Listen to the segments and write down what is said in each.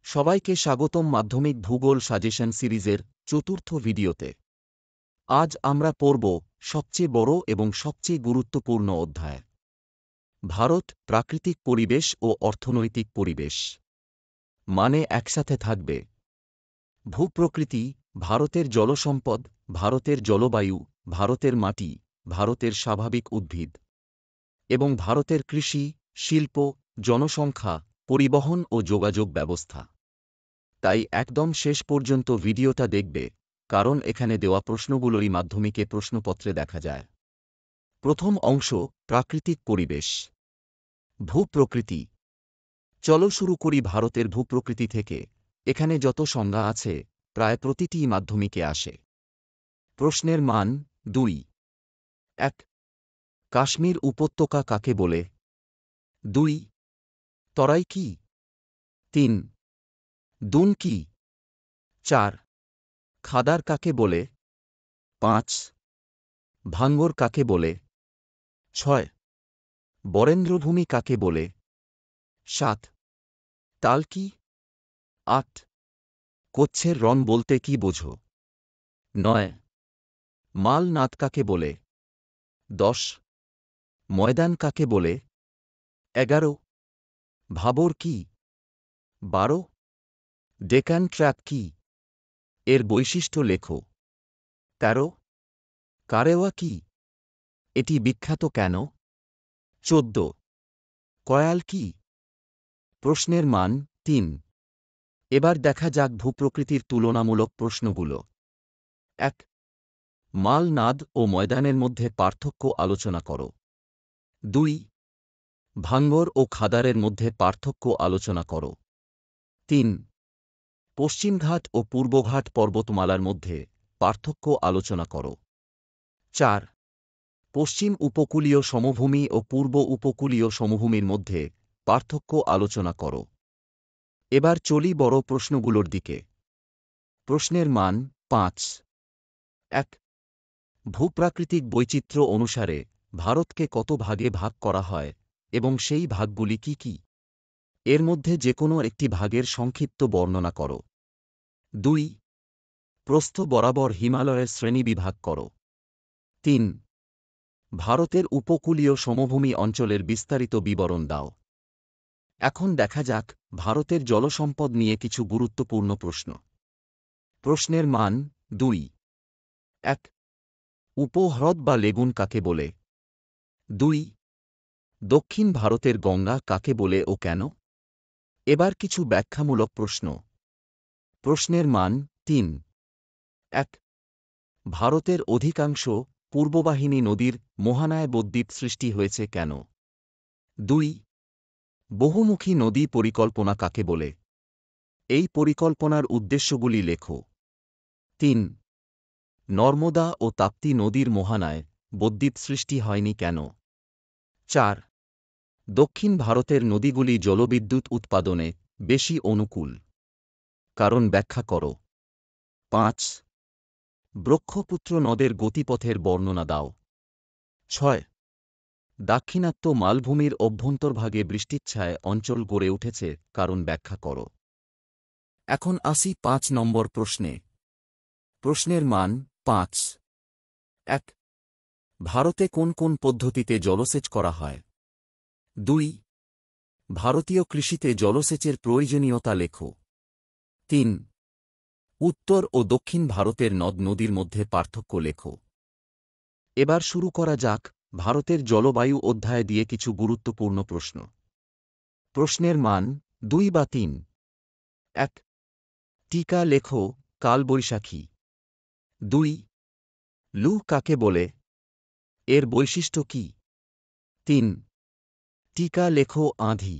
সবাইকে স্বাগতম মাধ্যমিক ভূগোল সাজেশন সিরিজের চতুর্থ ভিডিওতে। আজ আমরা পড়ব সবচেয়ে বড় এবং সবচেয়ে গুরুত্বপূর্ণ অধ্যায়, ভারত, প্রাকৃতিক পরিবেশ ও অর্থনৈতিক পরিবেশ। মানে একসাথে থাকবে ভূপ্রকৃতি, ভারতের জলসম্পদ, ভারতের জলবায়ু, ভারতের মাটি, ভারতের স্বাভাবিক উদ্ভিদ এবং ভারতের কৃষি, শিল্প, জনসংখ্যা, পরিবহন ও যোগাযোগ ব্যবস্থা। তাই একদম শেষ পর্যন্ত ভিডিওটা দেখবে, কারণ এখানে দেওয়া প্রশ্নগুলোই মাধ্যমিকে প্রশ্নপত্রে দেখা যায়। প্রথম অংশ, প্রাকৃতিক পরিবেশ। ভূপ্রকৃতি। চলো শুরু করি ভারতের ভূপ্রকৃতি থেকে। এখানে যত সংজ্ঞা আছে প্রায় প্রতিটিই মাধ্যমিকে আসে। প্রশ্নের মান 2। 1. কাশ্মীর উপত্যকা কাকে বলে? 2. তরাই কি? 3. দুন কি? 4. খাদার কাকে বলে? 5. ভাঙ্গর কাকে বলে? 6. বরেন্দ্রভূমি কাকে বলে? 7. তাল কি? 8. কচ্ছের রণ বলতে কি বোঝো? 9. মাল নাদ কাকে বলে? 10. ময়দান কাকে বলে? 11. ভাবর কি? 12. ডেকান ট্র্যাপ কি? এর বৈশিষ্ট্য লেখো। 13. কারেওয়া কি? এটি বিখ্যাত কেন? 14. কয়াল কি? প্রশ্নের মান 3। এবার দেখা যাক ভূপ্রকৃতির তুলনামূলক প্রশ্নগুলো। 1. মাল নাদ ও ময়দানের মধ্যে পার্থক্য আলোচনা করো। 2. ভাঙ্গর ও খাদারের মধ্যে পার্থক্য আলোচনা করো। 3. পশ্চিমঘাট ও পূর্বঘাট পর্বতমালার মধ্যে পার্থক্য আলোচনা করো। 4. পশ্চিম উপকূলীয় সমভূমি ও পূর্ব উপকূলীয় সমভূমির মধ্যে পার্থক্য আলোচনা করো। এবার চলি বড় প্রশ্নগুলোর দিকে। প্রশ্নের মান 5। 1. ভূপ্রাকৃতিক বৈচিত্র্য অনুসারে ভারতকে কত ভাগে ভাগ করা হয় এবং সেই ভাগগুলি কি কি? এর মধ্যে যে কোনো একটি ভাগের সংক্ষিপ্ত বর্ণনা করো। 2. প্রস্থ বরাবর হিমালয়ের শ্রেণীবিভাগ করো। 3. ভারতের উপকূলীয় সমভূমি অঞ্চলের বিস্তারিত বিবরণ দাও। এখন দেখা যাক ভারতের জলসম্পদ নিয়ে কিছু গুরুত্বপূর্ণ প্রশ্ন। প্রশ্নের মান 2। 1. উপহ্রদ বা লেগুন কাকে বলে? 2. দক্ষিণ ভারতের গঙ্গা কাকে বলে ও কেন? এবার কিছু ব্যাখ্যামূলক প্রশ্ন। প্রশ্নের মান 3। 1. ভারতের অধিকাংশ পূর্ববাহিনী নদীর মোহনায় বদ্বীপ সৃষ্টি হয়েছে কেন? 2. বহুমুখী নদী পরিকল্পনা কাকে বলে? এই পরিকল্পনার উদ্দেশ্যগুলি লেখো। 3. নর্মদা ও তাপ্তি নদীর মোহনায় বদ্বীপ সৃষ্টি হয়নি কেন? 4. দক্ষিণ ভারতের নদীগুলি জলবিদ্যুৎ উৎপাদনে বেশি অনুকূল, কারণ ব্যাখ্যা করো। 5. ব্রহ্মপুত্র নদের গতিপথের বর্ণনা দাও। 6. দাক্ষিণাত্য মালভূমির অভ্যন্তরভাগে বৃষ্টিচ্ছায় অঞ্চল গড়ে উঠেছে, কারণ ব্যাখ্যা করো। এখন আসি 5 নম্বর প্রশ্নে। প্রশ্নের মান 5। 1. ভারতে কোন কোন পদ্ধতিতে জলসেচ করা হয়? 2. ভারতীয় কৃষিতে জলসেচের প্রয়োজনীয়তা লেখো। 3. উত্তর ও দক্ষিণ ভারতের নদ নদীর মধ্যে পার্থক্য লেখো। এবার শুরু করা যাক ভারতের জলবায়ু অধ্যায় দিয়ে কিছু গুরুত্বপূর্ণ প্রশ্ন। প্রশ্নের মান 2 বা 3। 1. টিকা লেখো কালবৈশাখী। 2. লু কাকে বলে? এর বৈশিষ্ট্য কি? 3. টিকা লেখো আঁধি।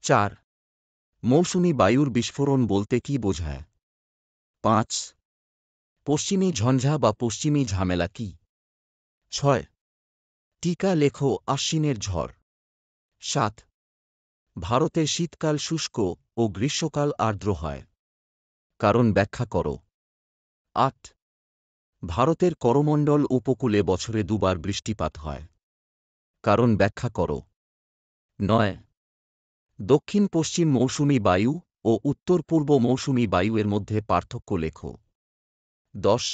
4. মৌসুমী বায়ুর বিস্ফোরণ বলতে কি বোঝায়? 5. পশ্চিমী ঝঞ্ঝা বা পশ্চিমী ঝামেলা কি? 6. টিকা লেখো আশ্বিনের ঝড়। 7. ভারতে শীতকাল শুষ্ক ও গ্রীষ্মকাল আর্দ্র হয়, কারণ ব্যাখ্যা করো। 8. ভারতের করমণ্ডল উপকূলে বছরে 2 বার বৃষ্টিপাত হয়, কারণ ব্যাখ্যা করো। 9. দক্ষিণ পশ্চিম মৌসুমী বায়ু ও উত্তর পূর্ব মৌসুমী বায়ুর মধ্যে পার্থক্য লেখো। 10.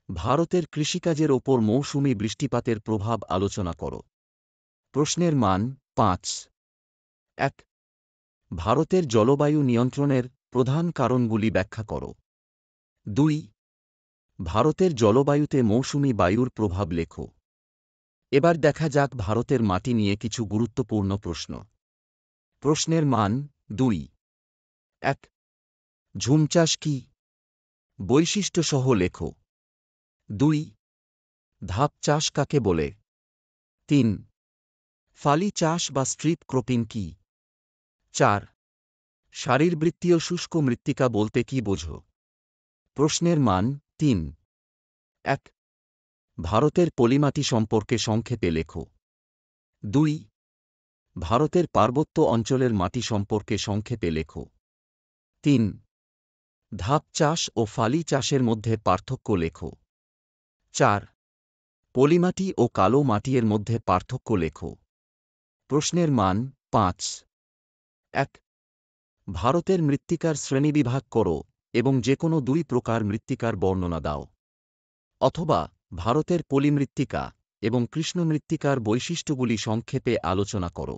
ভারতের কৃষিকাজের ওপর মৌসুমী বৃষ্টিপাতের প্রভাব আলোচনা করো। প্রশ্নের মান 5. 1. ভারতের জলবায়ু নিয়ন্ত্রণের প্রধান কারণগুলি ব্যাখ্যা করো। 2. ভারতের জলবায়ুতে মৌসুমী বায়ুর প্রভাব লেখো। এবার দেখা যাক ভারতের মাটি নিয়ে কিছু গুরুত্বপূর্ণ প্রশ্ন। প্রশ্নের মান 2. 1. ঝুম চাষ কি? বৈশিষ্ট্যসহ লেখো। 2. ধাপ চাষ কাকে বলে? 3. ফালি চাষ বা স্ট্রিপ ক্রপিং কি? 4. শারীরবৃত্তীয় শুষ্ক মৃত্তিকা বলতে কি বোঝো? প্রশ্নের মান 3. 1. ভারতের পলিমাটি সম্পর্কে সংক্ষেপে লেখো। 2. ভারতের পার্বত্য অঞ্চলের মাটি সম্পর্কে সংক্ষেপে লেখো। 3. ধাপ চাষ ও ফালি চাষের মধ্যে পার্থক্য লেখো। 4. পলিমাটি ও কালো মাটির মধ্যে পার্থক্য লেখো। প্রশ্নের মান 5. 1. ভারতের মৃত্তিকার শ্রেণীবিভাগ করো এবং যে কোনো 2 প্রকার মৃত্তিকার বর্ণনা দাও। অথবা ভারতের পলিমৃত্তিকা এবং কৃষ্ণমৃত্তিকার বৈশিষ্ট্যগুলি সংক্ষেপে আলোচনা করো।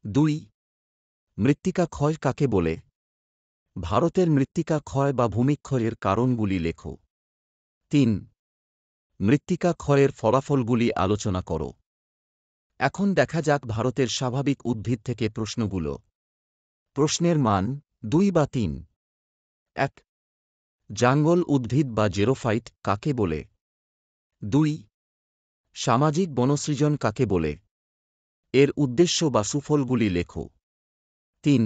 2. মৃত্তিকা ক্ষয় কাকে বলে? ভারতের মৃত্তিকা ক্ষয় বা ভূমিক্ষয়ের কারণগুলি লেখো। 3. মৃত্তিকা ক্ষয়ের ফলাফলগুলি আলোচনা করো। এখন দেখা যাক ভারতের স্বাভাবিক উদ্ভিদ থেকে প্রশ্নগুলো। প্রশ্নের মান 2 বা 3. 1. জাঙ্গল উদ্ভিদ বা জেরোফাইট কাকে বলে? 2. সামাজিক বনসৃজন কাকে বলে? এর উদ্দেশ্য বা সুফলগুলি লেখো। 3.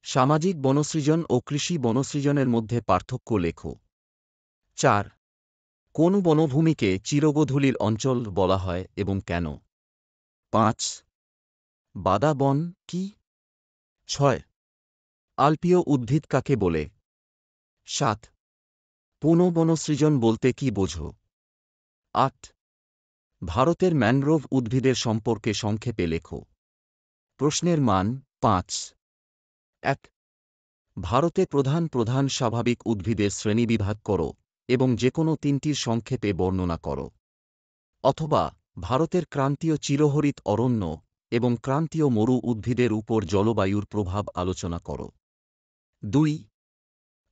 সামাজিক বনসৃজন ও কৃষি বনসৃজনের মধ্যে পার্থক্য লেখো। 4. কোন বনভূমিকে চিরগোধূলির অঞ্চল বলা হয় এবং কেন? 5. বাদা বন কি? 6. আলপীয় উদ্ভিদ কাকে বলে? 7. পুনঃবনসৃজন বলতে কি বোঝো? 8. ভারতের ম্যানগ্রোভ উদ্ভিদের সম্পর্কে সংক্ষেপে লেখো। প্রশ্নের মান 5. 1. ভারতে প্রধান স্বাভাবিক উদ্ভিদের শ্রেণীবিভাগ করো এবং যে কোনো 3টির সংক্ষেপে বর্ণনা করো। অথবা ভারতের ক্রান্তীয় চিরহরিত অরণ্য এবং ক্রান্তীয় মরু উদ্ভিদের উপর জলবায়ুর প্রভাব আলোচনা করো। 2.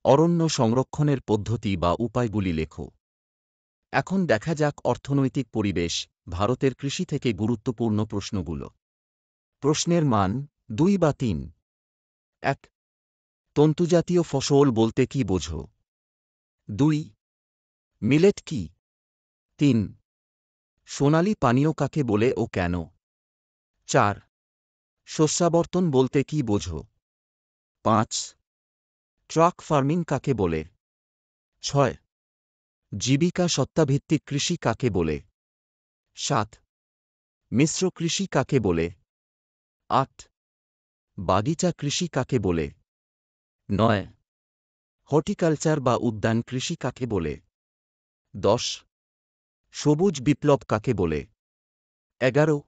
অরণ্য সংরক্ষণের পদ্ধতি বা উপায়গুলি লেখো। এখন দেখা যাক অর্থনৈতিক পরিবেশ ভারতের কৃষি থেকে গুরুত্বপূর্ণ প্রশ্নগুলো। প্রশ্নের মান 2 বা 3. 1. তন্তুজাতীয় ফসল বলতে কি বোঝো? 2. মিলেট কি? 3. সোনালী পানীয় কাকে বলে ও কেন? 4. শস্যাবর্তন বলতে কি বোঝো? 5. ট্রাক ফার্মিং কাকে বলে? 6. জীবিকা সত্তাভিত্তিক কৃষি কাকে বলে? 7. মিশ্র কৃষি কাকে বলে? 8. বাগিচা কৃষি কাকে বলে? 9. হর্টিকালচার বা উদ্যান কৃষি কাকে বলে? 10. সবুজ বিপ্লব কাকে বলে? 11.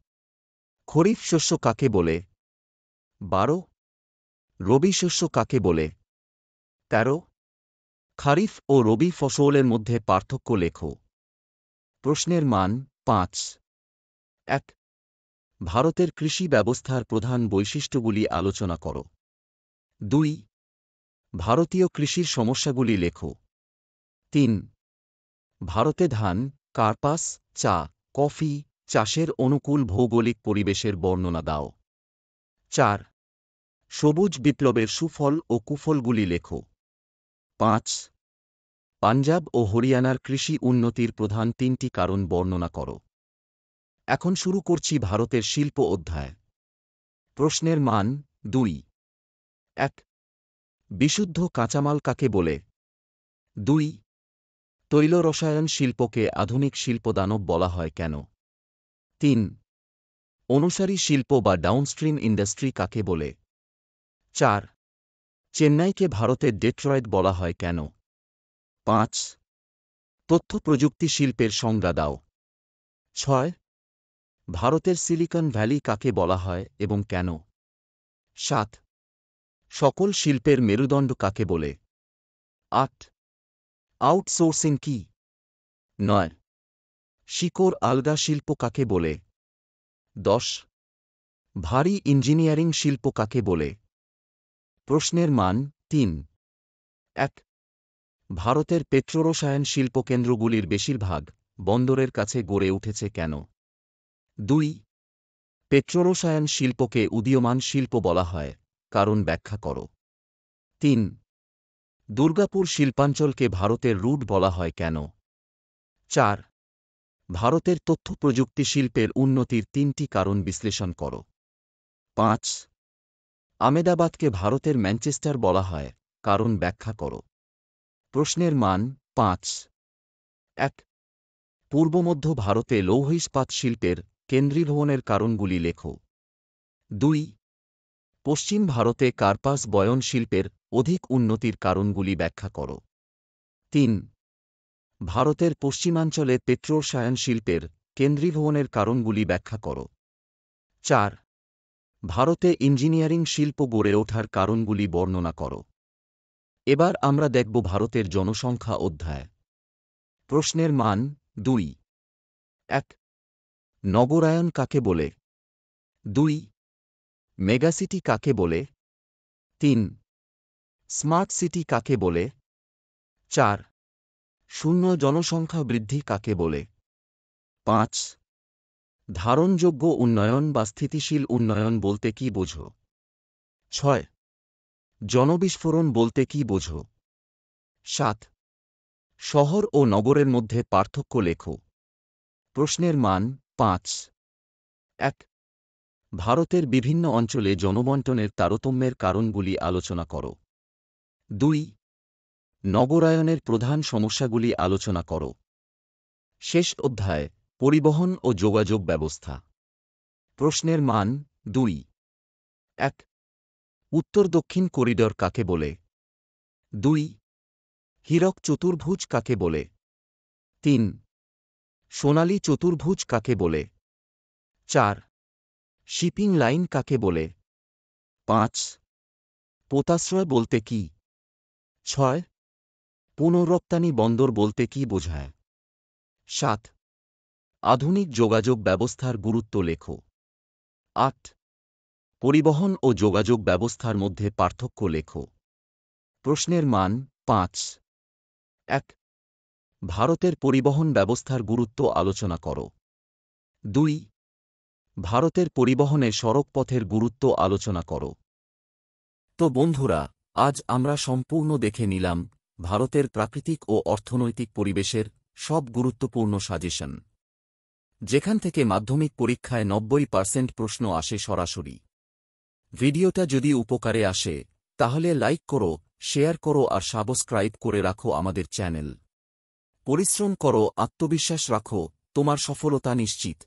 খরিফ শস্য কাকে বলে? 12. রবি শস্য কাকে বলে? 13. খারিফ ও রবি ফসলের মধ্যে পার্থক্য লেখো। প্রশ্নের মান 5. 1. ভারতের কৃষি ব্যবস্থার প্রধান বৈশিষ্ট্যগুলি আলোচনা করো। 2. ভারতীয় কৃষির সমস্যাগুলি লেখো। 3. ভারতে ধান, কার্পাস, চা, কফি চাষের অনুকূল ভৌগোলিক পরিবেশের বর্ণনা দাও। 4. সবুজ বিপ্লবের সুফল ও কুফলগুলি লেখো। 5. পাঞ্জাব ও হরিয়ানার কৃষি উন্নতির প্রধান 3টি কারণ বর্ণনা করো। এখন শুরু করছি ভারতের শিল্প অধ্যায়। প্রশ্নের মান 2. 1. বিশুদ্ধ কাঁচামাল কাকে বলে? 2. তৈল রসায়ন শিল্পকে আধুনিক শিল্পদানব বলা হয় কেন? 3. অনুসারী শিল্প বা ডাউনস্ট্রিম ইন্ডাস্ট্রি কাকে বলে? 4. চেন্নাইকে ভারতের ডেট্রয়েট বলা হয় কেন? 5. তথ্য প্রযুক্তি শিল্পের সংজ্ঞা দাও। 6. ভারতের সিলিকন ভ্যালি কাকে বলা হয় এবং কেন? 7. সকল শিল্পের মেরুদণ্ড কাকে বলে? 8. আউটসোর্সিং কি? 9. শিকড় আলগা শিল্প কাকে বলে? 10. ভারী ইঞ্জিনিয়ারিং শিল্প কাকে বলে? প্রশ্নের মান 3. 1. ভারতের পেট্রোরসায়ন শিল্পকেন্দ্রগুলির বেশিরভাগ বন্দরের কাছে গড়ে উঠেছে কেন? 2. পেট্রোরসায়ন শিল্পকে উদীয়মান শিল্প বলা হয়, কারণ ব্যাখ্যা করো। 3. দুর্গাপুর শিল্পাঞ্চলকে ভারতের রুট বলা হয় কেন? 4. ভারতের তথ্য প্রযুক্তি শিল্পের উন্নতির 3টি কারণ বিশ্লেষণ করো। 5. আমেদাবাদকে ভারতের ম্যানচেস্টার বলা হয়, কারণ ব্যাখ্যা করো। প্রশ্নের মান 5. 1. পূর্ব মধ্য ভারতে লৌহ ইস্পাত শিল্পের কেন্দ্রীভবনের কারণগুলি লেখো। 2. পশ্চিম ভারতে কার্পাস বয়ন শিল্পের অধিক উন্নতির কারণগুলি ব্যাখ্যা করো। 3. ভারতের পশ্চিমাঞ্চলে পেট্রোরসায়ন শিল্পের কেন্দ্রীভবনের কারণগুলি ব্যাখ্যা করো। 4. ভারতে ইঞ্জিনিয়ারিং শিল্প গড়ে ওঠার কারণগুলি বর্ণনা করো। এবার আমরা দেখব ভারতের জনসংখ্যা অধ্যায়। প্রশ্নের মান 2. 1. নগরায়ন কাকে বলে? 2. মেগাসিটি কাকে বলে? 3. স্মার্ট সিটি কাকে বলে? 4. শূন্য জনসংখ্যা বৃদ্ধি কাকে বলে? 5. ধারণযোগ্য উন্নয়ন বা স্থিতিশীল উন্নয়ন বলতে কি বোঝো? 6. জনবিস্ফোরণ বলতে কি বোঝো? 7. শহর ও নগরের মধ্যে পার্থক্য লেখো। প্রশ্নের মান 5. 1. ভারতের বিভিন্ন অঞ্চলে জনবণ্টনের তারতম্যের কারণগুলি আলোচনা করো। 2. নগরায়নের প্রধান সমস্যাগুলি আলোচনা করো। শেষ অধ্যায় পরিবহন ও যোগাযোগ ব্যবস্থা। প্রশ্নের মান 2. 1. উত্তর দক্ষিণ করিডর কাকে বলে? 2. হীরক চতুর্ভুজ কাকে বলে? 3. সোনালী চতুর্ভুজ কাকে বলে? 4. শিপিং লাইন কাকে বলে? 5. পোতাশ্রয় বলতে কি? 6. পুনঃরপ্তানি বন্দর বলতে কি বোঝায়? 7. আধুনিক যোগাযোগ ব্যবস্থার গুরুত্ব লেখো। 8. পরিবহন ও যোগাযোগ ব্যবস্থার মধ্যে পার্থক্য লেখো। প্রশ্নের মান 5. 1. ভারতের পরিবহন ব্যবস্থার গুরুত্ব আলোচনা করো। 2. ভারতের পরিবহনে সড়কপথের গুরুত্ব আলোচনা করো। তো বন্ধুরা, আজ আমরা সম্পূর্ণ দেখে নিলাম ভারতের প্রাকৃতিক ও অর্থনৈতিক পরিবেশের সব গুরুত্বপূর্ণ সাজেশন, যেখান থেকে মাধ্যমিক পরীক্ষায় 90% প্রশ্ন আসে সরাসরি। ভিডিওটা যদি উপকারে আসে তাহলে লাইক করো, শেয়ার করো আর সাবস্ক্রাইব করে রাখো আমাদের চ্যানেল। পরিশ্রম করো, আত্মবিশ্বাস রাখো, তোমার সফলতা নিশ্চিত।